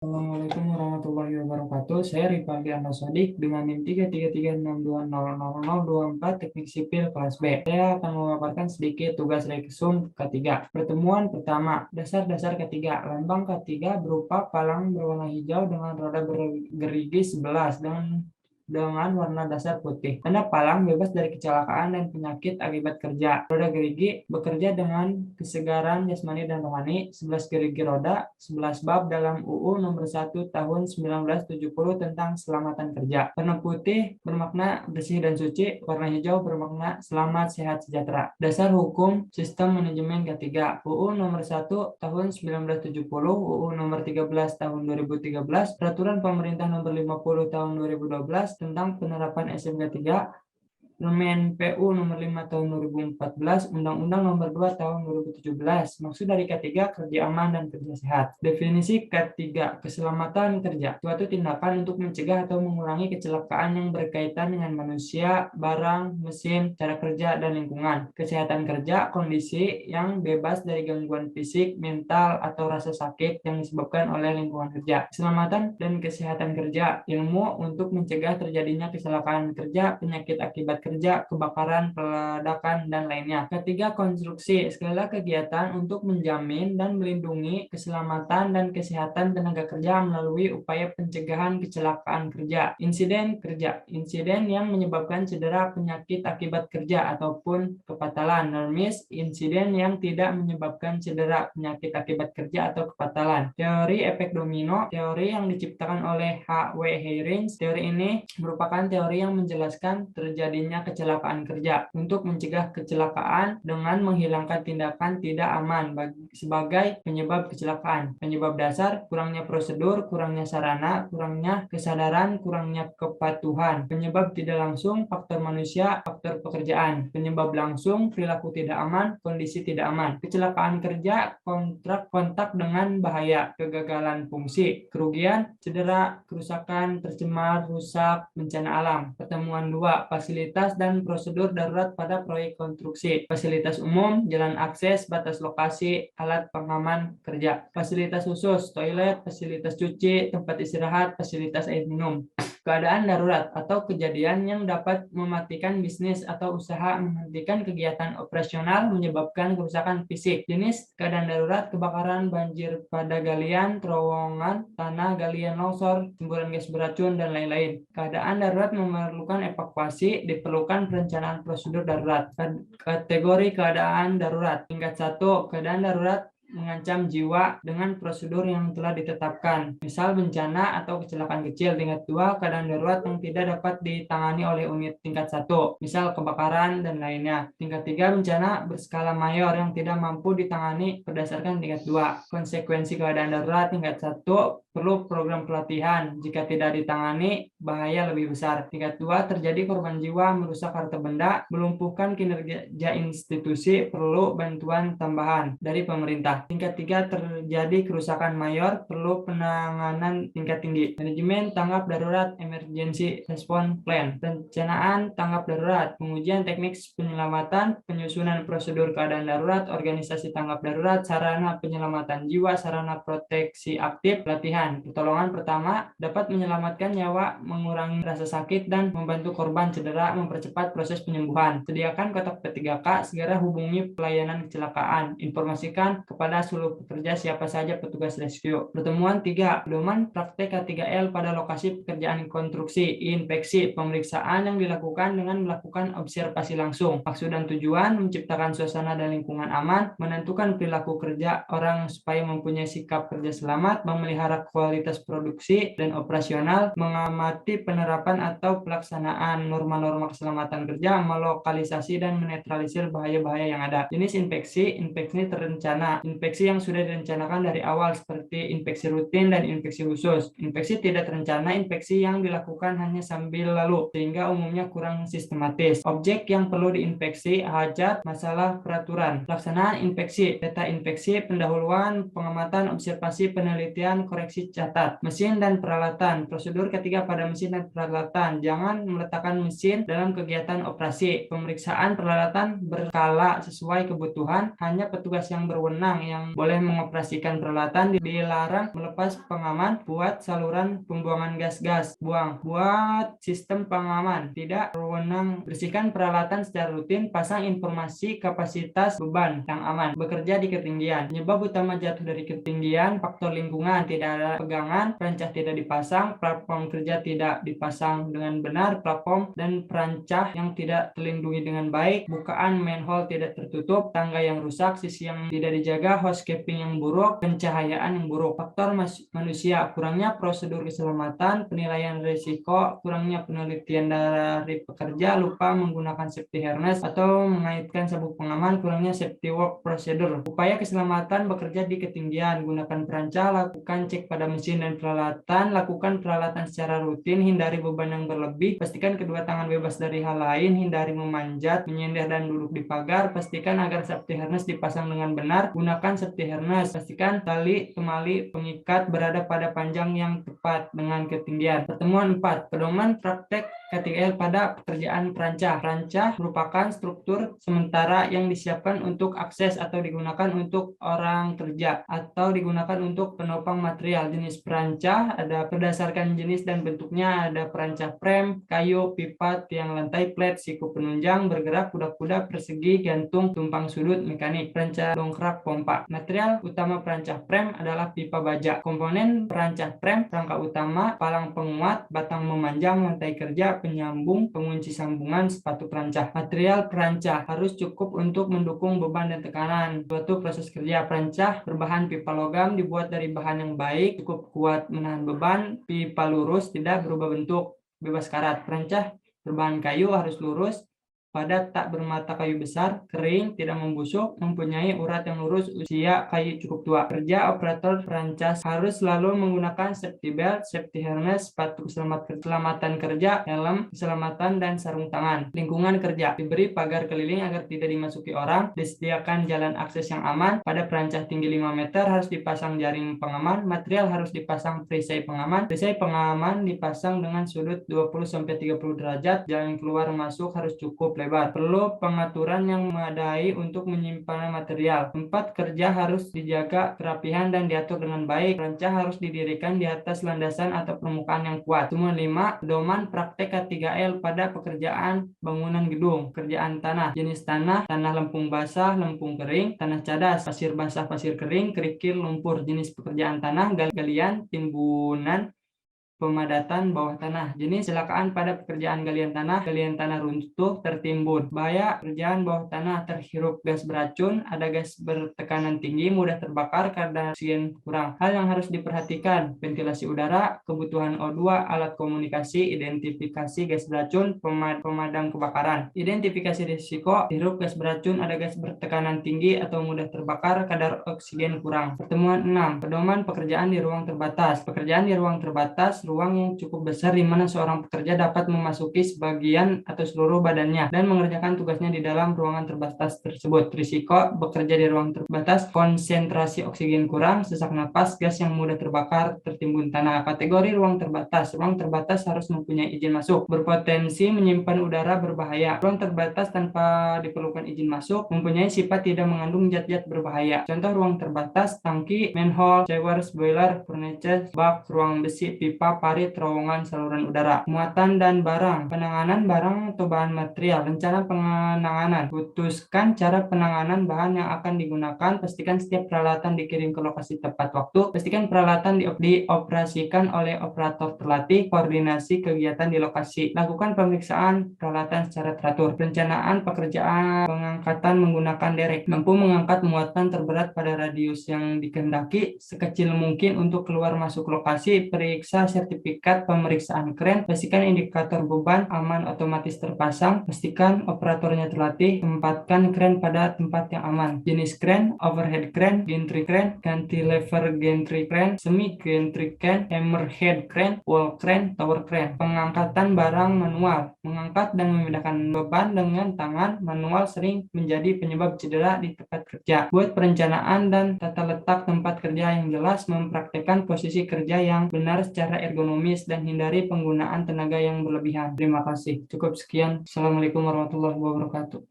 Assalamualaikum warahmatullahi wabarakatuh. Saya Rifaldi Sodik dengan NIM 333620024 Teknik Sipil kelas B. Saya akan memaparkan sedikit tugas reksum ketiga. Pertemuan pertama, dasar-dasar ketiga. Lambang ketiga berupa palang berwarna hijau dengan roda bergerigi 11 dengan warna dasar putih. Tanda palang bebas dari kecelakaan dan penyakit akibat kerja. Roda gerigi bekerja dengan kesegaran jasmani dan rohani. 11 gerigi roda, 11 bab dalam UU nomor 1 tahun 1970 tentang keselamatan kerja. Warna putih bermakna bersih dan suci, warna hijau bermakna selamat, sehat, sejahtera. Dasar hukum sistem manajemen ketiga. UU nomor 1 tahun 1970, UU nomor 13 tahun 2013, Peraturan Pemerintah nomor 50 tahun 2012 tentang penerapan SMK 3, Permen PU nomor 5 tahun 2014, Undang-Undang nomor 2 tahun 2017. Maksud dari K3, kerja aman dan kerja sehat. Definisi K3, keselamatan kerja. Suatu tindakan untuk mencegah atau mengurangi kecelakaan yang berkaitan dengan manusia, barang, mesin, cara kerja, dan lingkungan. Kesehatan kerja, kondisi yang bebas dari gangguan fisik, mental, atau rasa sakit yang disebabkan oleh lingkungan kerja. Keselamatan dan kesehatan kerja, ilmu untuk mencegah terjadinya kecelakaan kerja, penyakit akibat kerja, kebakaran, peledakan, dan lainnya. Ketiga, konstruksi, segala kegiatan untuk menjamin dan melindungi keselamatan dan kesehatan tenaga kerja melalui upaya pencegahan kecelakaan kerja. Insiden kerja, insiden yang menyebabkan cedera, penyakit akibat kerja, ataupun kepatalan. Normis, insiden yang tidak menyebabkan cedera, penyakit akibat kerja, atau kepatalan. Teori efek domino, teori yang diciptakan oleh H.W. Heirins. Teori ini merupakan teori yang menjelaskan terjadinya kecelakaan kerja untuk mencegah kecelakaan dengan menghilangkan tindakan tidak aman sebagai penyebab kecelakaan. Penyebab dasar, kurangnya prosedur, kurangnya sarana, kurangnya kesadaran, kurangnya kepatuhan. Penyebab tidak langsung, faktor manusia, faktor pekerjaan. Penyebab langsung, perilaku tidak aman, kondisi tidak aman. Kecelakaan kerja, kontak dengan bahaya, kegagalan fungsi, kerugian, cedera, kerusakan, tercemar, rusak, bencana alam. Pertemuan 2, fasilitas dan prosedur darurat pada proyek konstruksi. Fasilitas umum, jalan akses, batas lokasi, alat pengaman kerja. Fasilitas khusus, toilet, fasilitas cuci, tempat istirahat, fasilitas air minum. Keadaan darurat atau kejadian yang dapat mematikan bisnis atau usaha, menghentikan kegiatan operasional, menyebabkan kerusakan fisik. Jenis keadaan darurat, kebakaran, banjir pada galian, terowongan, tanah, galian longsor, semburan gas beracun, dan lain-lain. Keadaan darurat memerlukan evakuasi, diperlukan perencanaan prosedur darurat. Kategori keadaan darurat. Tingkat 1, keadaan darurat mengancam jiwa dengan prosedur yang telah ditetapkan, misal bencana atau kecelakaan kecil. Tingkat 2, keadaan darurat yang tidak dapat ditangani oleh unit tingkat 1, misal kebakaran dan lainnya. Tingkat 3, bencana berskala mayor yang tidak mampu ditangani berdasarkan tingkat 2. Konsekuensi keadaan darurat tingkat 1, perlu program pelatihan. Jika tidak ditangani, bahaya lebih besar. Tingkat 2, terjadi korban jiwa, merusak harta benda, melumpuhkan kinerja institusi, perlu bantuan tambahan dari pemerintah. Tingkat 3, terjadi kerusakan mayor, perlu penanganan tingkat tinggi. Manajemen tanggap darurat, emergency response plan. Perencanaan tanggap darurat, pengujian teknik penyelamatan, penyusunan prosedur keadaan darurat, organisasi tanggap darurat, sarana penyelamatan jiwa, sarana proteksi aktif, pelatihan. Pertolongan pertama dapat menyelamatkan nyawa, mengurangi rasa sakit, dan membantu korban cedera, mempercepat proses penyembuhan. Sediakan kotak P3K, segera hubungi pelayanan kecelakaan. Informasikan kepada seluruh pekerja siapa saja petugas rescue. Pertemuan 3, pedoman praktek K3L pada lokasi pekerjaan konstruksi. Inspeksi, pemeriksaan yang dilakukan dengan melakukan observasi langsung. Maksud dan tujuan, menciptakan suasana dan lingkungan aman, menentukan perilaku kerja orang supaya mempunyai sikap kerja selamat, memelihara kualitas produksi dan operasional, mengamati penerapan atau pelaksanaan norma-norma keselamatan kerja, melokalisasi dan menetralisir bahaya-bahaya yang ada. Jenis inspeksi, inspeksi terencana, inspeksi yang sudah direncanakan dari awal seperti inspeksi rutin dan inspeksi khusus. Inspeksi tidak terencana, inspeksi yang dilakukan hanya sambil lalu, sehingga umumnya kurang sistematis. Objek yang perlu diinspeksi, hajat, masalah peraturan. Pelaksanaan inspeksi, data inspeksi, pendahuluan, pengamatan, observasi, penelitian, koreksi, catat. Mesin dan peralatan, prosedur ketiga pada mesin dan peralatan. Jangan meletakkan mesin dalam kegiatan operasi. Pemeriksaan peralatan berkala sesuai kebutuhan, hanya petugas yang berwenang orang yang boleh mengoperasikan peralatan dilarang melepas pengaman buat saluran pembuangan gas-gas buang. Buat sistem pengaman tidak berwenang bersihkan peralatan secara rutin, pasang informasi kapasitas beban yang aman, bekerja di ketinggian. Penyebab utama jatuh dari ketinggian, faktor lingkungan, tidak ada pegangan, perancah tidak dipasang, platform kerja tidak dipasang dengan benar, platform dan perancah yang tidak terlindungi dengan baik, bukaan manhole tidak tertutup, tangga yang rusak, sisi yang tidak dijaga, housekeeping yang buruk, pencahayaan yang buruk. Faktor manusia, kurangnya prosedur keselamatan, penilaian risiko, kurangnya penelitian dari pekerja, lupa menggunakan safety harness atau mengaitkan sabuk pengaman, kurangnya safety work procedure. Upaya keselamatan bekerja di ketinggian, gunakan perancah, lakukan cek pada mesin dan peralatan, lakukan peralatan secara rutin, hindari beban yang berlebih, pastikan kedua tangan bebas dari hal lain, hindari memanjat, menyender dan duduk di pagar, pastikan agar safety harness dipasang dengan benar, gunakan safety harness, pastikan tali temali pengikat berada pada panjang yang tepat dengan ketinggian. Pertemuan 4, pedoman praktek K3L pada pekerjaan perancah. Perancah merupakan struktur sementara yang disiapkan untuk akses atau digunakan untuk orang kerja atau digunakan untuk penopang material. Jenis perancah ada berdasarkan jenis dan bentuknya, ada perancah frame, kayu, pipa, tiang lantai, plate, siku penunjang, bergerak, kuda-kuda, persegi, gantung, tumpang sudut, mekanik, perancah dongkrak, pompa. Material utama perancah frame adalah pipa baja. Komponen perancah frame, rangka utama, palang penguat, batang memanjang, lantai kerja, penyambung, pengunci sambungan, sepatu perancah. Material perancah harus cukup untuk mendukung beban dan tekanan suatu proses kerja. Perancah berbahan pipa logam dibuat dari bahan yang baik, cukup kuat menahan beban, pipa lurus, tidak berubah bentuk, bebas karat. Perancah berbahan kayu harus lurus, padat, tak bermata kayu besar, kering, tidak membusuk, mempunyai urat yang lurus, usia kayu cukup tua. Kerja operator perancah harus selalu menggunakan safety belt, safety harness, sepatu keselamatan kerja, helm keselamatan, dan sarung tangan. Lingkungan kerja diberi pagar keliling agar tidak dimasuki orang, disediakan jalan akses yang aman. Pada perancah tinggi 5 meter harus dipasang jaring pengaman, material harus dipasang perisai pengaman. Perisai pengaman dipasang dengan sudut 20-30 derajat, jalan keluar masuk harus cukup lebar. Perlu pengaturan yang memadai untuk menyimpan material. Tempat kerja harus dijaga kerapihan dan diatur dengan baik. Perancah harus didirikan di atas landasan atau permukaan yang kuat. Semua 5, pedoman praktek K3L pada pekerjaan bangunan gedung. Kerjaan tanah. Jenis tanah, tanah lempung basah, lempung kering, tanah cadas, pasir basah, pasir kering, kerikil, lumpur. Jenis pekerjaan tanah, galian, timbunan, pemadatan bawah tanah. Jenis kecelakaan pada pekerjaan galian tanah runtuh, tertimbun. Bahaya pekerjaan bawah tanah, terhirup gas beracun, ada gas bertekanan tinggi, mudah terbakar karena oksigen kurang. Hal yang harus diperhatikan, ventilasi udara, kebutuhan O2, alat komunikasi, identifikasi gas beracun, pemadam kebakaran. Identifikasi risiko, hirup gas beracun, ada gas bertekanan tinggi atau mudah terbakar, kadar oksigen kurang. Pertemuan 6, pedoman pekerjaan di ruang terbatas. Pekerjaan di ruang terbatas, ruang yang cukup besar di mana seorang pekerja dapat memasuki sebagian atau seluruh badannya dan mengerjakan tugasnya di dalam ruangan terbatas tersebut. Risiko bekerja di ruang terbatas, konsentrasi oksigen kurang, sesak napas, gas yang mudah terbakar, tertimbun tanah. Kategori ruang terbatas. Ruang terbatas harus mempunyai izin masuk, berpotensi menyimpan udara berbahaya. Ruang terbatas tanpa diperlukan izin masuk, mempunyai sifat tidak mengandung zat-zat berbahaya. Contoh ruang terbatas, tangki, manhole, showers, boiler, furnace, bak, ruang besi, pipa, parit, terowongan, saluran udara. Muatan dan barang. Penanganan barang atau bahan material. Rencana penanganan. Putuskan cara penanganan bahan yang akan digunakan. Pastikan setiap peralatan dikirim ke lokasi tepat waktu. Pastikan peralatan dioperasikan oleh operator terlatih. Koordinasi kegiatan di lokasi. Lakukan pemeriksaan peralatan secara teratur. Perencanaan pekerjaan pengangkatan menggunakan derek. Mampu mengangkat muatan terberat pada radius yang dikehendaki sekecil mungkin untuk keluar masuk lokasi. Periksa sertifikat pemeriksaan kren, pastikan indikator beban aman otomatis terpasang, pastikan operatornya terlatih, tempatkan kren pada tempat yang aman. Jenis kren, overhead kren, gantry kren, cantilever gantry kren, semi gantry kren, hammerhead kren, wall kren, tower kren. Pengangkatan barang manual, mengangkat dan memindahkan beban dengan tangan manual sering menjadi penyebab cedera di tempat kerja. Buat perencanaan dan tata letak tempat kerja yang jelas, mempraktekkan posisi kerja yang benar secara ergonomis dan hindari penggunaan tenaga yang berlebihan. Terima kasih. Cukup sekian. Assalamualaikum warahmatullahi wabarakatuh.